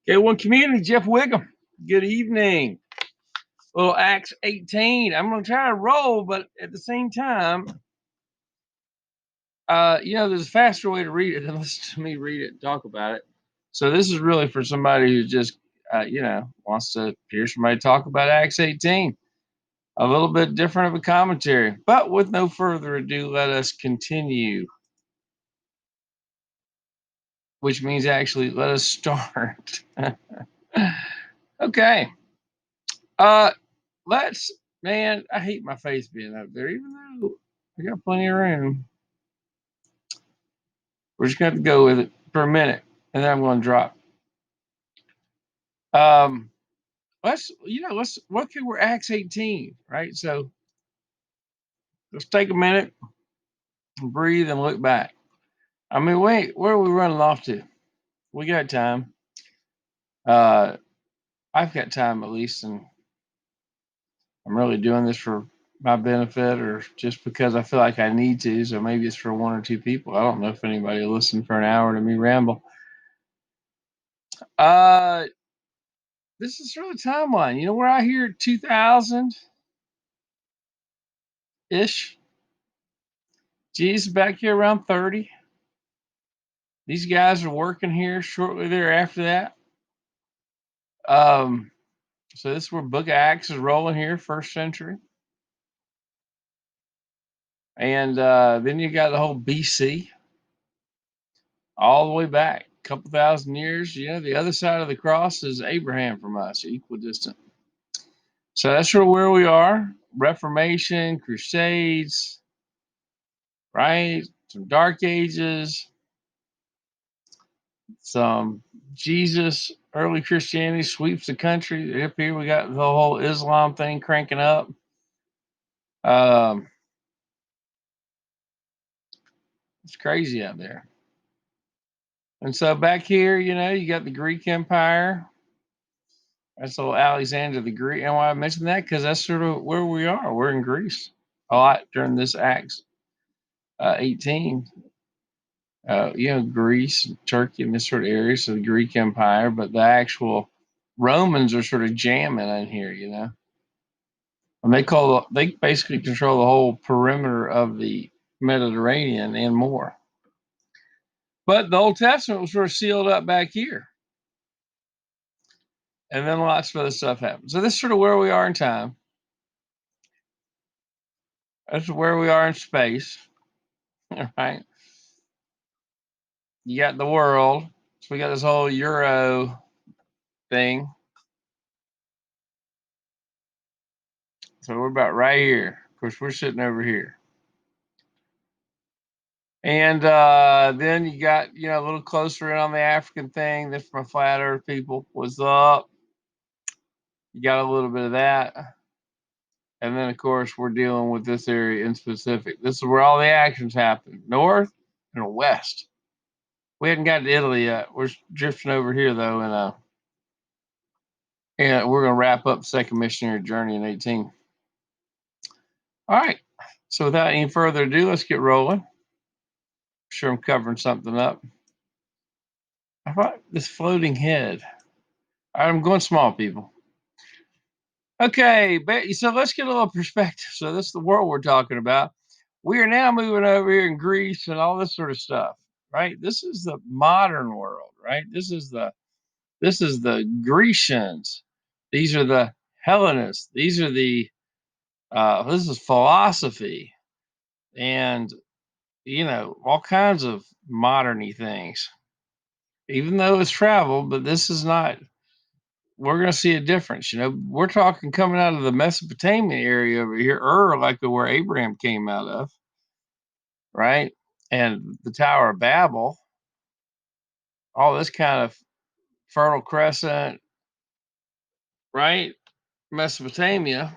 K1 community, Jeff Wiggum. Good evening. Little Acts 18. I'm going to try to roll, but at the same time, there's a faster way to read it than listen to me read it and talk about it. So this is really for somebody who just, wants to hear somebody talk about Acts 18. A little bit different of a commentary. But with no further ado, let us continue. Which means actually, let us start. Okay. Let's, man, I hate my face being up there, even though I got plenty of room. We're just going to go with it for a minute, and then I'm going to drop. Let's okay, we're Acts 18, right? So let's take a minute and breathe and look back. I mean, wait, where are we running off to? We got time. I've got time at least, and I'm really doing this for my benefit or just because I feel like I need to. So maybe it's for one or two people. I don't know if anybody will listen for an hour to me ramble. This is sort of timeline. You know, we're out here 2000 ish. G's back here around 30. These guys are working here shortly thereafter that. So this is where Book of Acts is rolling here, first century. And then you got the whole BC, all the way back, a couple thousand years. You know, the other side of the cross is Abraham from us, equidistant. So that's sort of where we are. Reformation, Crusades, right? Some Dark Ages, some Jesus, early Christianity sweeps the country. Up here we got the whole Islam thing cranking up. It's crazy out there. And so back here, you know, you got the Greek Empire. That's little Alexander the Greek. And why I mentioned that? Because that's sort of where we are. We're in Greece a lot during this Acts 18. Greece, Turkey, and this sort of area, so the Greek Empire, but the actual Romans are sort of jamming in here, you know. And they basically control the whole perimeter of the Mediterranean and more. But the Old Testament was sort of sealed up back here. And then lots of other stuff happened. So this is sort of where we are in time. That's where we are in space. All right. You got the world. So we got this whole Euro thing. So we're about right here. Of course, we're sitting over here. And then you got, a little closer in on the African thing. This from Flat Earth people. What's up? You got a little bit of that. And then, of course, we're dealing with this area in specific. This is where all the actions happen, north and west. We hadn't gotten to Italy yet. We're drifting over here, though, and we're going to wrap up second missionary journey in 18. All right. So without any further ado, let's get rolling. I'm sure I'm covering something up. I thought this floating head. I'm going small, people. Okay, so let's get a little perspective. So this is the world we're talking about. We are now moving over here in Greece and all this sort of stuff, right? This is the modern world, right? This is the Grecians. These are the Hellenists. These are the this is philosophy and all kinds of moderny things. Even though it's travel, but this is not. We're going to see a difference. We're talking coming out of the Mesopotamian area over here, like where Abraham came out of, right? And the Tower of Babel, all this kind of Fertile Crescent, right? Mesopotamia.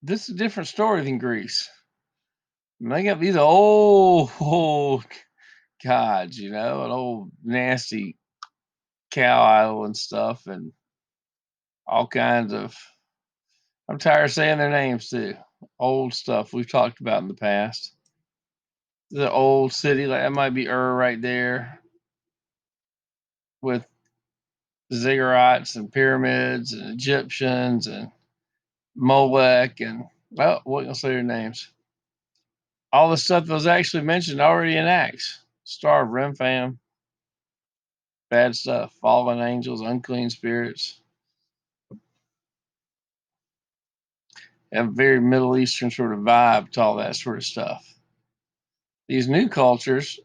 This is a different story than Greece. They got these old gods, an old nasty cow idol and stuff, and all kinds of. I'm tired of saying their names too. Old stuff we've talked about in the past. the old city, like that might be right there with ziggurats and pyramids and Egyptians and Molech and well, what gonna say their names? All the stuff that was actually mentioned already in Acts. Star of Remphan, bad stuff, fallen angels, unclean spirits, have a very Middle Eastern sort of vibe to all that sort of stuff. These new cultures,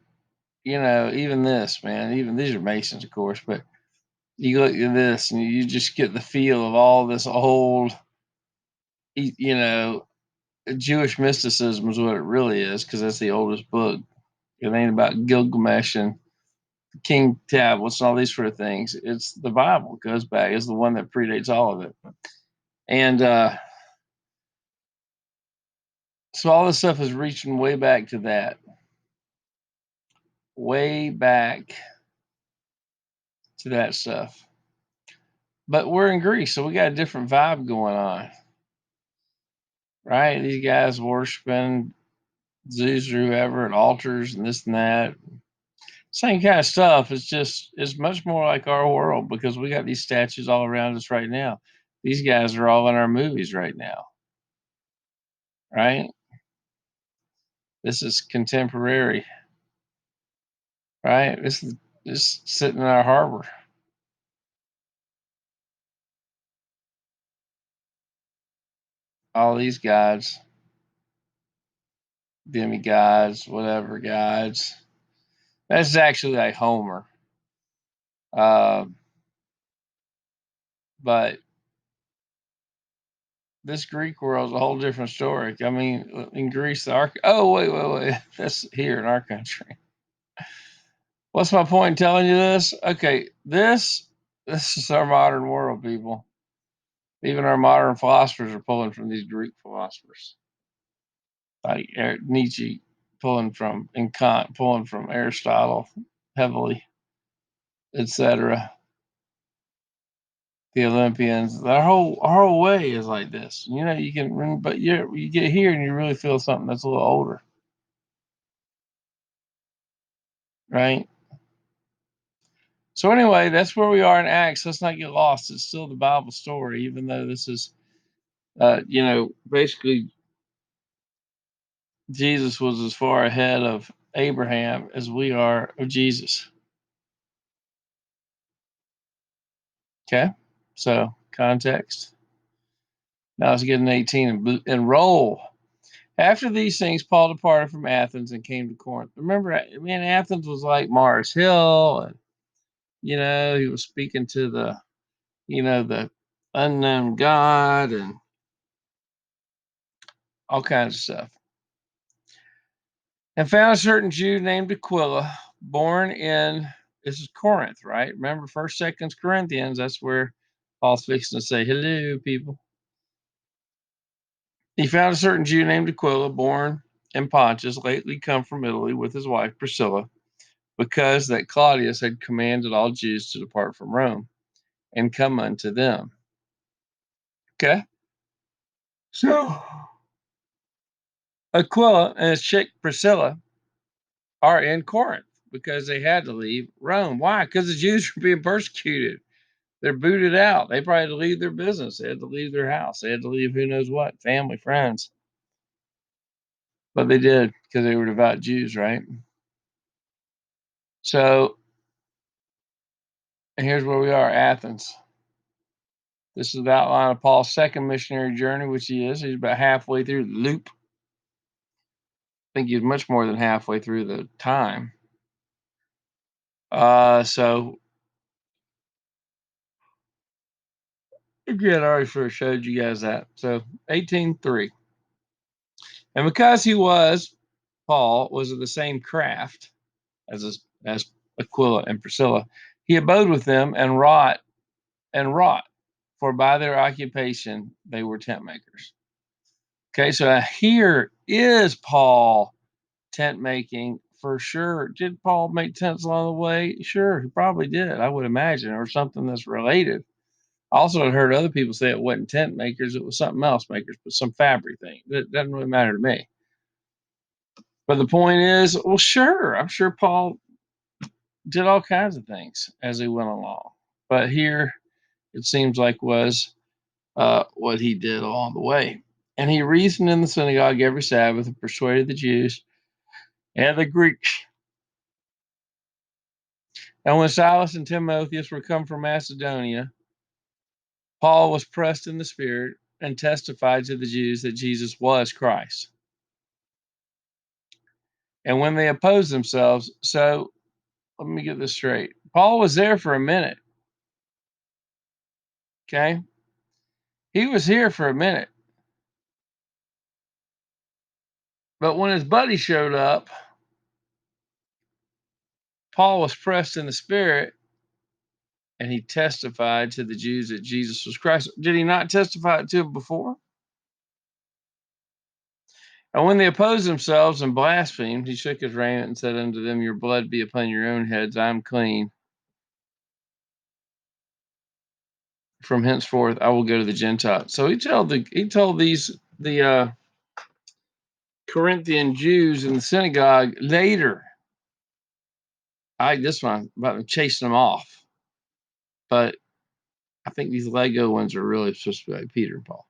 even this, man, even these are Masons, of course, but you look at this and you just get the feel of all this old, you know, Jewish mysticism is what it really is, because that's the oldest book. It ain't about Gilgamesh and King tablets and all these sort of things. It's the Bible goes back. It's the one that predates all of it. And so all this stuff is reaching way back to that. Way back to that stuff. But we're in Greece, so we got a different vibe going on. Right? These guys worshiping Zeus or whoever at altars and this and that. Same kind of stuff. It's much more like our world because we got these statues all around us right now. These guys are all in our movies right now. Right? This is contemporary. Right? This is just sitting in our harbor. All these gods, demigods, whatever gods. That's actually like Homer. Uh, but this Greek world is a whole different story. I mean, in Greece, oh wait, that's here in our country. What's my point in telling you this? Okay, this is our modern world, people. Even our modern philosophers are pulling from these Greek philosophers, like Nietzsche, pulling from and Kant, pulling from Aristotle, heavily, etc. The Olympians, our whole way is like this. You can, but you get here and you really feel something that's a little older, right? So anyway, that's where we are in Acts. Let's not get lost. It's still the Bible story, even though this is, basically Jesus was as far ahead of Abraham as we are of Jesus. Okay, so context. Now let's get in 18 and roll. After these things, Paul departed from Athens and came to Corinth. Remember, man, Athens was like Mars Hill, and he was speaking to the unknown God and all kinds of stuff. And found a certain Jew named Aquila, born in this is Corinth, right? Remember, First, Second Corinthians. That's where Paul's fixing to say, "Hello, people." He found a certain Jew named Aquila, born in Pontus, lately come from Italy with his wife Priscilla, because that Claudius had commanded all Jews to depart from Rome and come unto them. Okay, so Aquila and his chick Priscilla are in Corinth because they had to leave Rome. Why? Because the Jews were being persecuted. They're booted out. They probably had to leave their business. They had to leave their house. They had to leave who knows what, family, friends. But they did because they were devout Jews, right? So here's where we are, Athens. This is the outline of Paul's second missionary journey, which he is. He's about halfway through the loop. I think he's much more than halfway through the time. So again, I already sort of showed you guys that. So 18:3. And because Paul was of the same craft as Aquila and Priscilla, he abode with them and wrought, for by their occupation they were tent makers. Okay, so here is Paul tent making for sure. Did Paul make tents along the way? Sure, he probably did, I would imagine, or something that's related. Also, I've heard other people say it wasn't tent makers, it was something else makers, but some fabric thing. That doesn't really matter to me. But the point is, well, sure, I'm sure Paul did all kinds of things as he went along. But here it seems like was what he did along the way. And he reasoned in the synagogue every Sabbath and persuaded the Jews and the Greeks. And when Silas and Timotheus were come from Macedonia, Paul was pressed in the spirit and testified to the Jews that Jesus was Christ. And when they opposed themselves, so let me get this straight. Paul was there for a minute. Okay. He was here for a minute. But when his buddy showed up, Paul was pressed in the spirit and he testified to the Jews that Jesus was Christ. Did he not testify to it before? And when they opposed themselves and blasphemed, he shook his raiment and said unto them, your blood be upon your own heads. I am clean. From henceforth, I will go to the Gentiles. So he told the Corinthian Jews in the synagogue later. This one about them chasing them off, but I think these Lego ones are really supposed to be like Peter and Paul.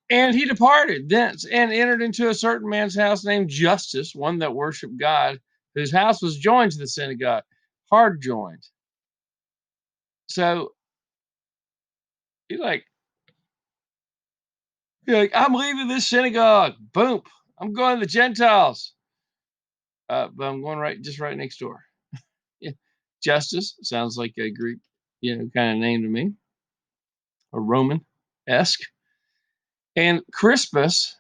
And he departed thence and entered into a certain man's house named Justus, one that worshiped God, whose house was joined to the synagogue, hard joined. So he's like, I'm leaving this synagogue. Boom. I'm going to the Gentiles. But I'm going right next door. Yeah. Justus sounds like a Greek, kind of name to me, a Roman-esque. And Crispus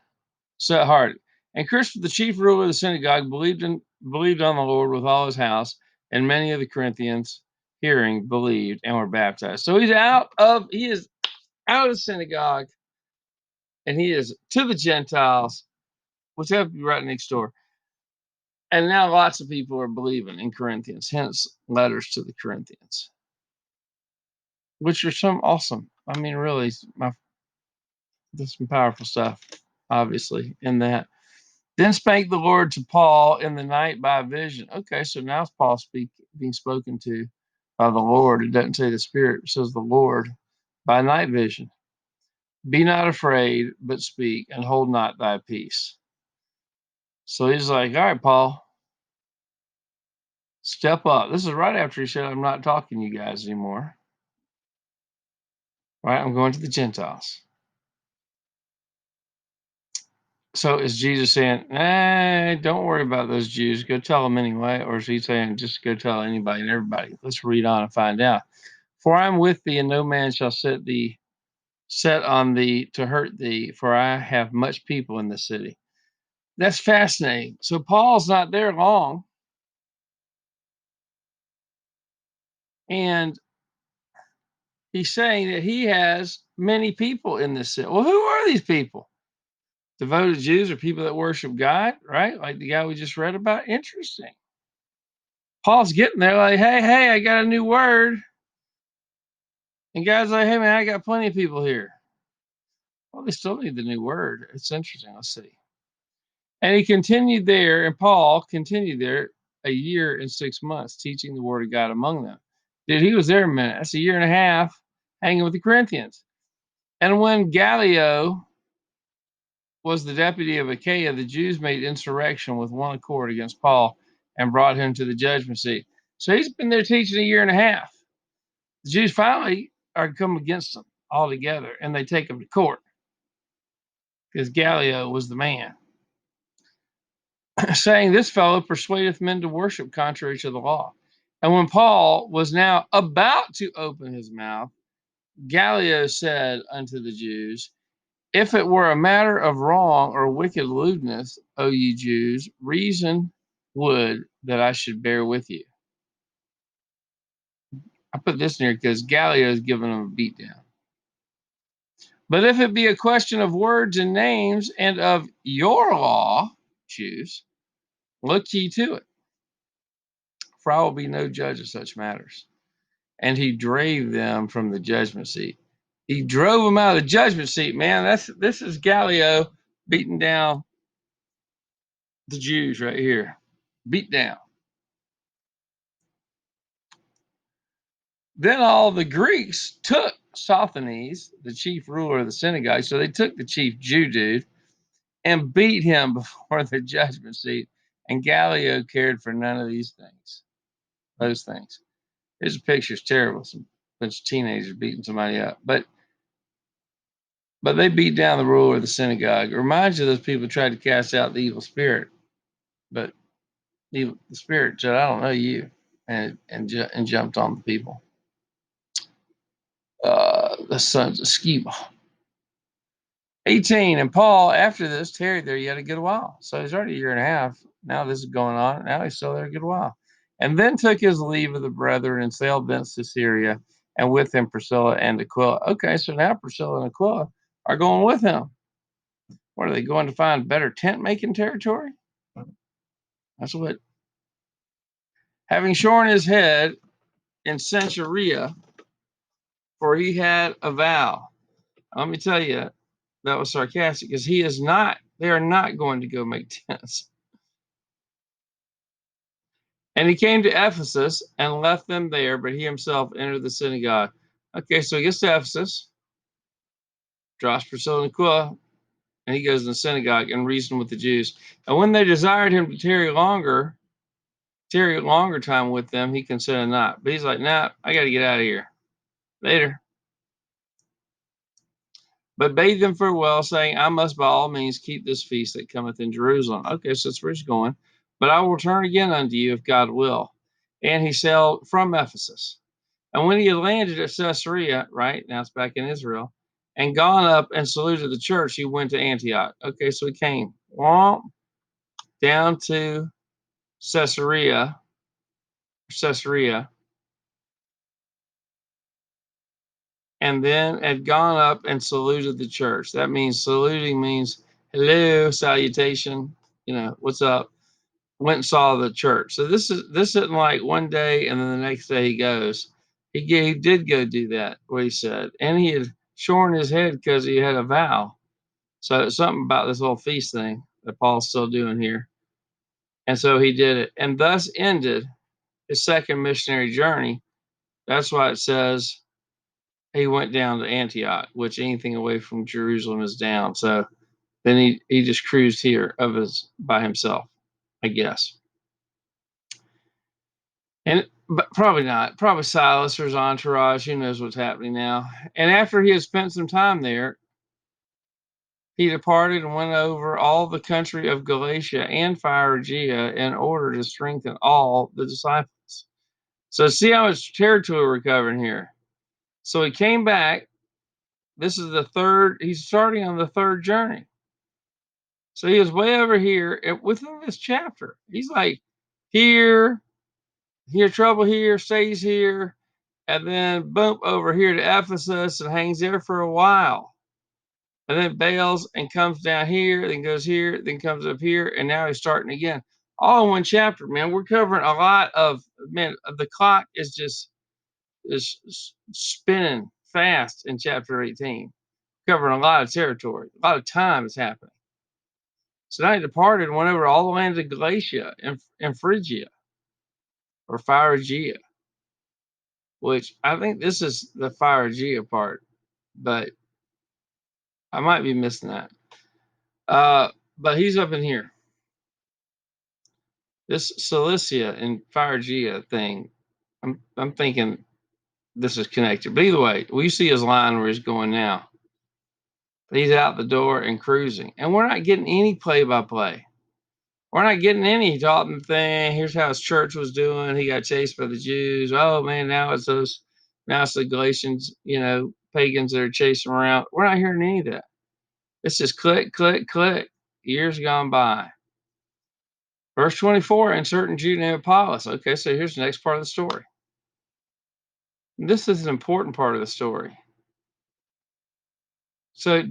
set hard. And Crispus, the chief ruler of the synagogue, believed on the Lord with all his house, and many of the Corinthians, hearing, believed and were baptized. So he is out of the synagogue, and he is to the Gentiles, which have to be right next door. And now lots of people are believing in Corinthians, hence letters to the Corinthians, which are some awesome. I mean, really, there's some powerful stuff, obviously, in that. Then spake the Lord to Paul in the night by a vision. Okay, so now it's Paul being spoken to by the Lord. It doesn't say the Spirit, it says the Lord by night vision. Be not afraid, but speak, and hold not thy peace. So he's like, all right, Paul, step up. This is right after he said, I'm not talking to you guys anymore. Right? I'm going to the Gentiles. So is Jesus saying, don't worry about those Jews. Go tell them anyway. Or is he saying, just go tell anybody and everybody? Let's read on and find out. For I am with thee, and no man shall set on thee to hurt thee, for I have much people in the city. That's fascinating. So Paul's not there long. And he's saying that he has many people in this city. Well, who are these people? Devoted Jews are people that worship God, right? Like the guy we just read about. Interesting. Paul's getting there like, hey, I got a new word. And God's like, hey, man, I got plenty of people here. Well, they still need the new word. It's interesting. Let's see. And he continued there, and Paul continued there a year and 6 months, teaching the word of God among them. Dude, he was there a minute. That's a year and a half hanging with the Corinthians. And when Gallio was the deputy of Achaia, the Jews made insurrection with one accord against Paul and brought him to the judgment seat. So he's been there teaching a year and a half. The Jews finally are come against him altogether, and they take him to court because Gallio was the man, saying, this fellow persuadeth men to worship contrary to the law. And when Paul was now about to open his mouth, Gallio said unto the Jews, if it were a matter of wrong or wicked lewdness, O ye Jews, reason would that I should bear with you. I put this in here because Gallio is giving them a beatdown. But if it be a question of words and names and of your law, Jews, look ye to it. For I will be no judge of such matters. And he drave them from the judgment seat. He drove them out of the judgment seat, man. This is Gallio beating down the Jews right here, beat down. Then all the Greeks took Sosthenes, the chief ruler of the synagogue. So they took the chief Jew dude and beat him before the judgment seat. And Gallio cared for none of these things, those things. Here's a picture. It's terrible. Some bunch of teenagers beating somebody up. But they beat down the ruler of the synagogue. It reminds you of those people who tried to cast out the evil spirit. But the spirit said, I don't know you, and jumped on the people. The sons of Sceva. 18, and Paul, after this, tarried there yet a good while. So he's already a year and a half. Now this is going on. Now he's still there a good while. And then took his leave of the brethren and sailed thence to Syria, and with him Priscilla and Aquila. Okay, so now Priscilla and Aquila are going with him. What are they going to find? Better tent making territory? That's what. Having shorn his head in Caesarea, for he had a vow. Let me tell you, that was sarcastic because he is not, they are not going to go make tents. And he came to Ephesus and left them there, but he himself entered the synagogue. Okay, so he gets to Ephesus, draws Priscilla and Aquila, and he goes in the synagogue and reasoned with the Jews. And when they desired him to tarry longer time with them, he consented not. But he's like, nah, I got to get out of here. Later. But bade them farewell, saying, I must by all means keep this feast that cometh in Jerusalem. Okay, so that's where he's going. But I will return again unto you if God will. And he sailed from Ephesus. And when he had landed at Caesarea, right, now it's back in Israel, and gone up and saluted the church, he went to Antioch. Okay, so he came down to Caesarea, and then had gone up and saluted the church. That means saluting means hello, salutation, what's up? Went and saw the church. So this isn't like one day and then the next day he goes. He did go do that, what he said. And he had shorn his head because he had a vow. So it's something about this whole feast thing that Paul's still doing here. And so he did it. And thus ended his second missionary journey. That's why it says he went down to Antioch, which anything away from Jerusalem is down. So then he just cruised here by himself, I guess. But probably not. Probably Silas or his entourage. Who knows what's happening now? And after he had spent some time there, he departed and went over all the country of Galatia and Phrygia in order to strengthen all the disciples. So see how much territory we're covering here. So he came back. This is the third. He's starting on the third journey. So he was way over here within this chapter. He's like here trouble here, stays here, and then boom over here to Ephesus and hangs there for a while. And then bails and comes down here, then goes here, then comes up here, and now he's starting again. All in one chapter, man. We're covering a lot of, the clock is spinning fast in chapter 18. Covering a lot of territory. A lot of time is happening. So now he departed and went over all the lands of Galatia and Phrygia, or Phrygia, which I think this is the Phrygia part, but I might be missing that. But he's up in here. This Cilicia and Phrygia thing, I'm thinking this is connected. But either way, we see his line where he's going now. He's out the door and cruising. And we're not getting any play-by-play. We're not getting any talking thing. Here's how his church was doing. He got chased by the Jews. Oh, man, now it's the Galatians, pagans that are chasing around. We're not hearing any of that. It's just click, click, click. Years gone by. Verse 24, and certain Jew named Apollos. Okay, so here's the next part of the story. This is an important part of the story. So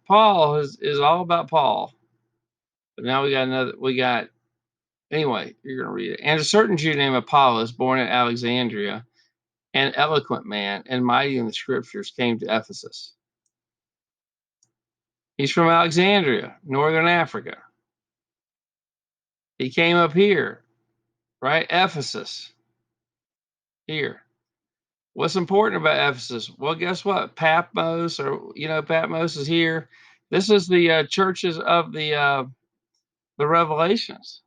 Paul is all about Paul. But now anyway, you're going to read it. And a certain Jew named Apollos, born at Alexandria, an eloquent man and mighty in the scriptures, came to Ephesus. He's from Alexandria, northern Africa. He came up here, right? Ephesus, here. What's important about Ephesus? Well, guess what? Patmos, or Patmos is here. This is the churches of the Revelations.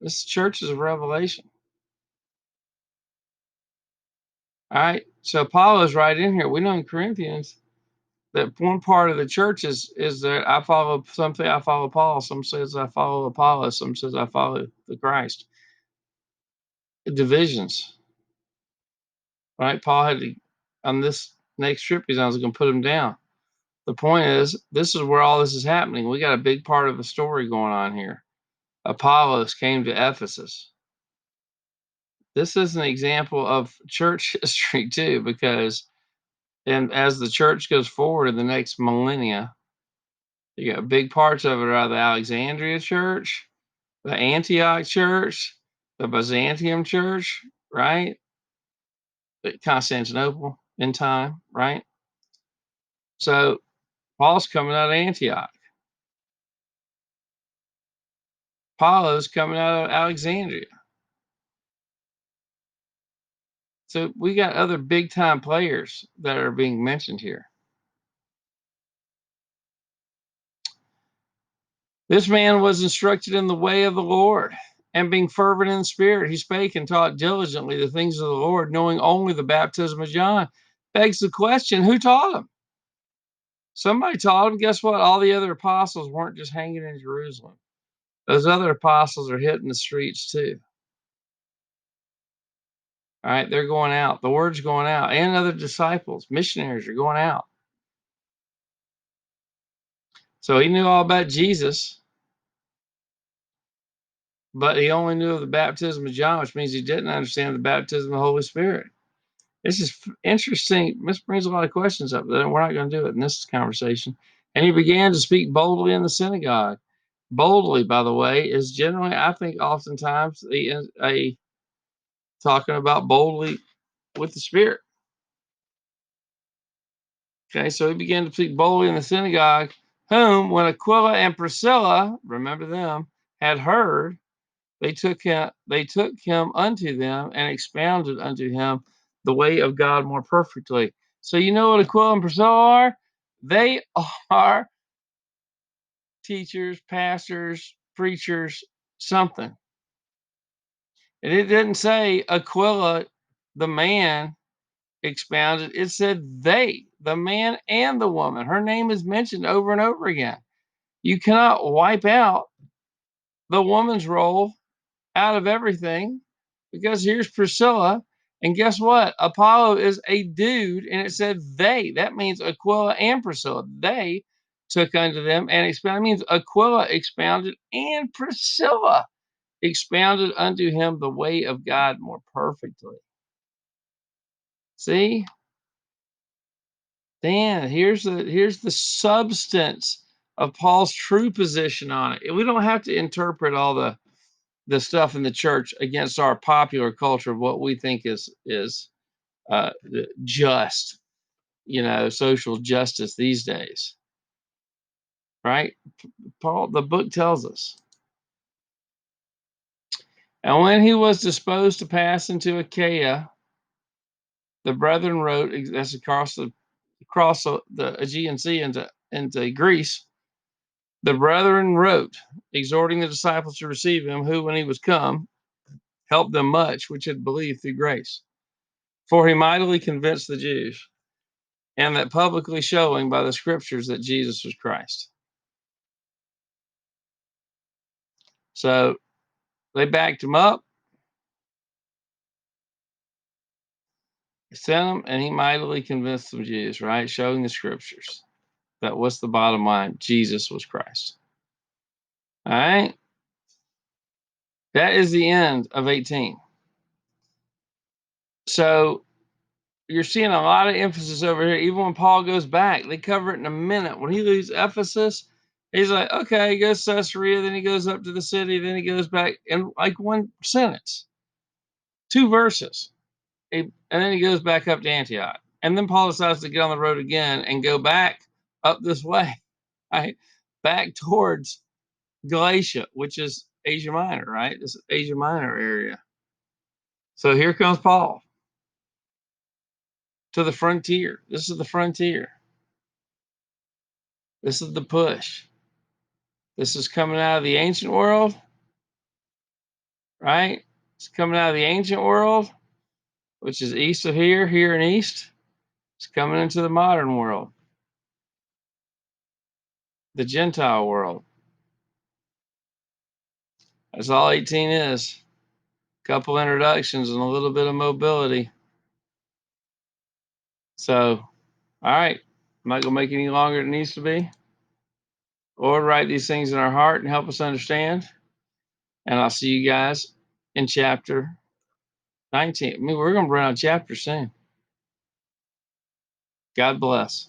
This is churches of Revelation. All right. So Apollo's right in here. We know in Corinthians that one part of the church is that I follow something. I follow Paul. Some says I follow Apollos. Some says I follow the Christ. Divisions, right? Paul had to, on this next trip he's on, was going to put him down. The point is, this is where all this is happening. We got a big part of the story going on here. Apollos came to Ephesus. This is an example of church history too, because and as the church goes forward in the next millennia, you got big parts of it are the Alexandria church, the Antioch church, the Byzantium church, right? Constantinople in time, right? So Paul's coming out of Antioch. Apollos coming out of Alexandria. So we got other big time players that are being mentioned here. This man was instructed in the way of the Lord, and being fervent in spirit, he spake and taught diligently the things of the Lord, knowing only the baptism of John. Begs the question, who taught him? Somebody taught him. Guess what? All the other apostles weren't just hanging in Jerusalem. Those other apostles are hitting the streets too. All right, they're going out. The word's going out, and other disciples, missionaries are going out. So he knew all about Jesus, but he only knew of the baptism of John, which means he didn't understand the baptism of the Holy Spirit. This is interesting. This brings a lot of questions up, but we're not going to do it in this conversation. And he began to speak boldly in the synagogue. Boldly, by the way, is generally, I think, oftentimes a talking about boldly with the Spirit. Okay, so he began to speak boldly in the synagogue, whom, when Aquila and Priscilla, remember them, had heard, they took him unto them and expounded unto him the way of God more perfectly. So you know what Aquila and Priscilla are? They are teachers, pastors, preachers, something. And it didn't say Aquila, the man, expounded. It said they, the man and the woman. Her name is mentioned over and over again. You cannot wipe out the woman's role out of everything, because here's Priscilla, and guess what? Apollo is a dude, and it said they. That means Aquila and Priscilla. They took unto them and expounded. That means Aquila expounded and Priscilla expounded unto him the way of God more perfectly. See? Dan, here's the substance of Paul's true position on it. We don't have to interpret all the stuff in the church against our popular culture of what we think is uh, just, social justice these days, right? Paul, the book tells us. And when he was disposed to pass into Achaia, the brethren wrote, that's across the Aegean Sea into Greece. The brethren wrote, exhorting the disciples to receive him, who, when he was come, helped them much which had believed through grace. For he mightily convinced the Jews, and that publicly showing by the scriptures that Jesus was Christ. So they backed him up, sent him, and he mightily convinced the Jews, right? Showing the scriptures. That what's the bottom line? Jesus was Christ. All right. That is the end of 18. So you're seeing a lot of emphasis over here. Even when Paul goes back, they cover it in a minute. When he leaves Ephesus, he's like, okay, he goes to Caesarea, then he goes up to the city, then he goes back in like one sentence, 2 verses. And then he goes back up to Antioch. And then Paul decides to get on the road again and go back up this way, right? Back towards Galatia, which is Asia Minor, right? This is Asia Minor area. So here comes Paul to the frontier. This is the frontier. This is the push. This is coming out of the ancient world, right? It's coming out of the ancient world, which is east of here and east. It's coming into the modern world, the Gentile world. That's all 18 is. A couple introductions and a little bit of mobility. So, all right, I'm not going to make it any longer than it needs to be. Lord, write these things in our heart and help us understand. And I'll see you guys in chapter 19. I mean, we're going to run out of chapters soon. God bless.